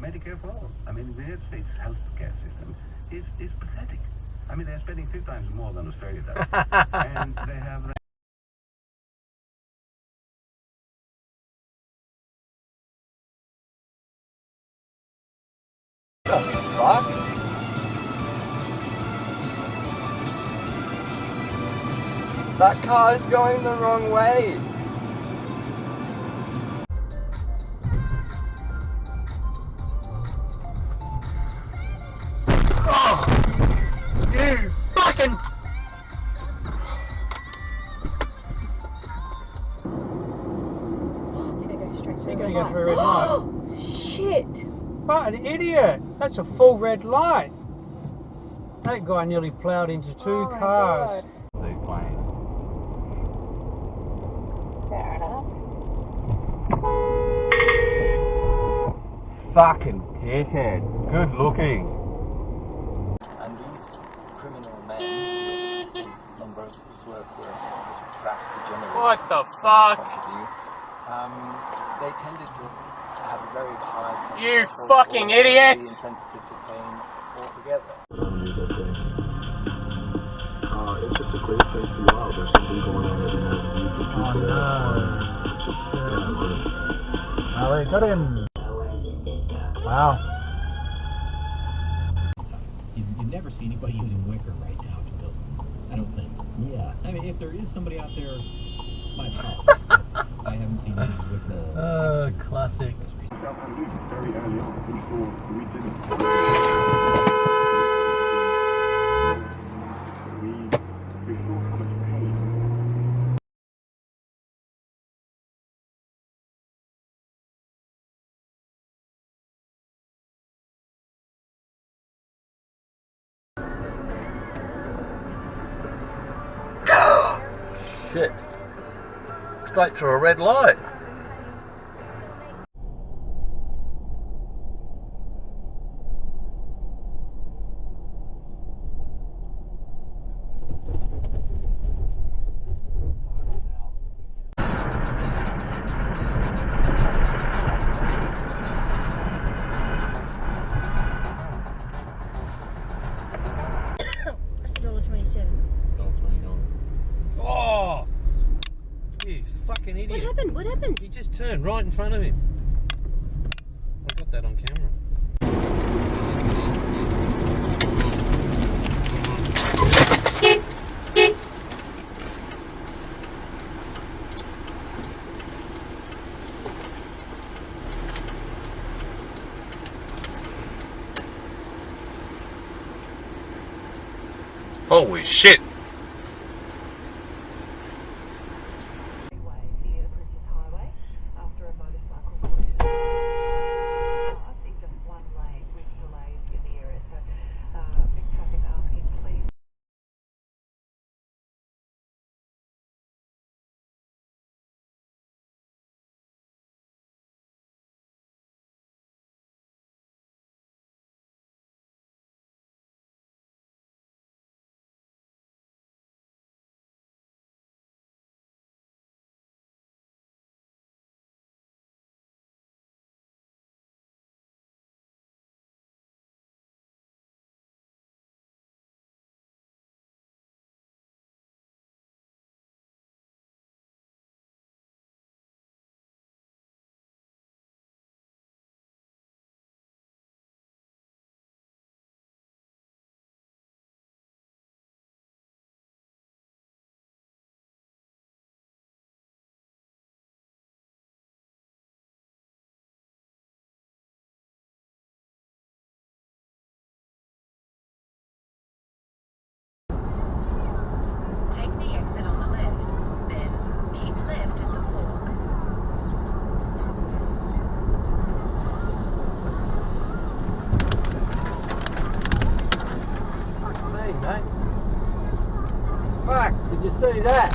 Medicare for all. I mean, the United States healthcare system is pathetic. I mean, they're spending 3 times more than Australia does. And they have... Fuck? That car is going the wrong way. Oh! You fucking... Oh, it's gonna go straight through. You're going to go through a red light. Shit! What an idiot! That's a full red light. That guy nearly ploughed into 2 cars. Fair enough. Fucking dickhead. Good looking. And these criminal men, a number of whose work were sort of class degenerates. What the fuck? They tended to have a very high... You fucking idiot! ...being sensitive to pain altogether. It's just a great place to go out. There's something going on every night. Oh, they got him. Wow. You never see anybody using wicker right now to build. I don't think. Yeah. I mean, if there is somebody out there, my apologies, but I haven't seen any wicker. Classic. Very early on, before we didn't. We saw how much pain. Shit. Straight through a red light. That's $1.27. Oh! You fucking idiot. What happened? What happened? He just turned right in front of him. I got that on camera. Holy shit! Take the exit on the left, then keep left at the fork. Fuck me, mate. Fuck, did you see that?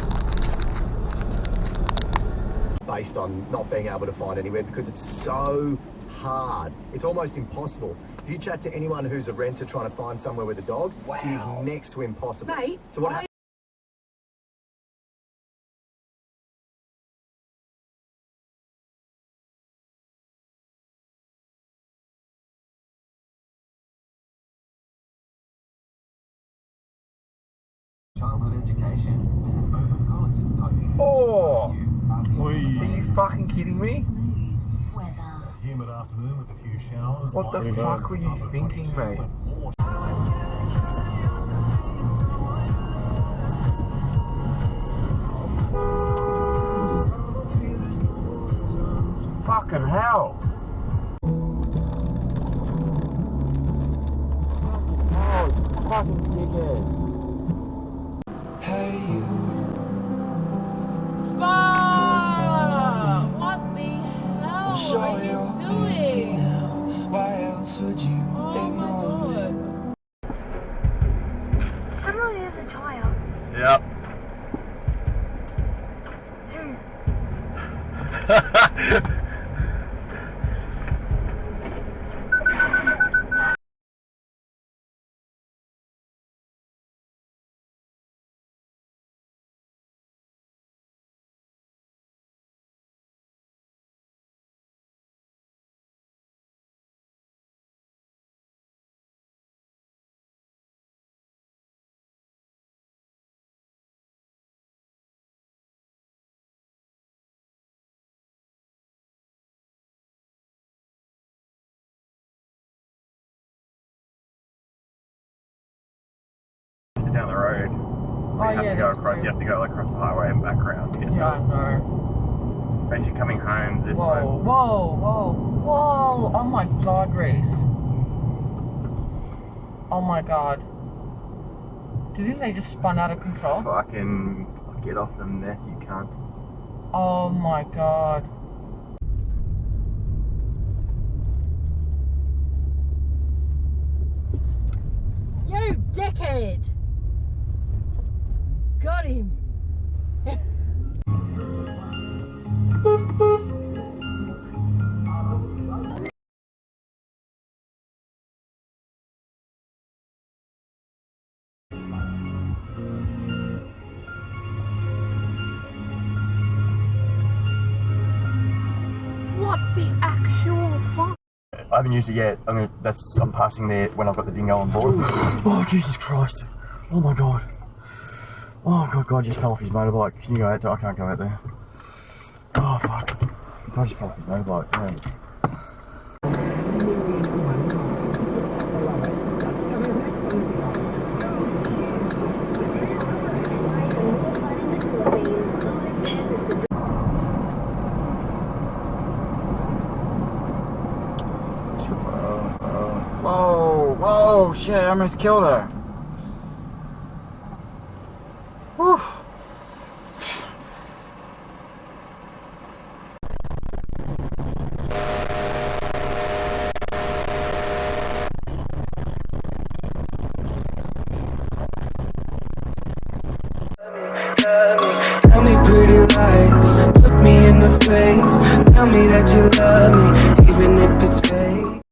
Based on not being able to find anywhere because it's so hard. It's almost impossible. If you chat to anyone who's a renter trying to find somewhere with a dog, it is next to impossible. Mate, so what Oh! Are you fucking kidding me? Humid afternoon with a few showers. What the fuck were you thinking, mate? Fucking hell! Oh, fucking dickhead. Hey, you. Fuck! What the hell Sure are you you're busy doing? now. Why else would you ignore me? Somebody is a child. Yep. Down the road. Oh, You have to go across. You have to go across the highway and back around to get to Yeah, I it. know. As you're coming home this way. Whoa, whoa, whoa, whoa! Oh my god, Reese. Oh my god. Do you think they just spun out of control? Fucking get off the net, you cunt. Oh my god. You dickhead! Got him! What the actual fuck? I haven't used it yet. I'm passing there when I've got the dingo on board. Oh Jesus Christ! Oh my god! Oh god, just fell off his motorbike. Can you go out there? I can't go out there. Oh fuck! God just fell off his motorbike. Damn. Whoa, whoa, shit, I almost killed her. Whew. Tell me pretty lies, look me in the face. Tell me that you love me, even if it's fake.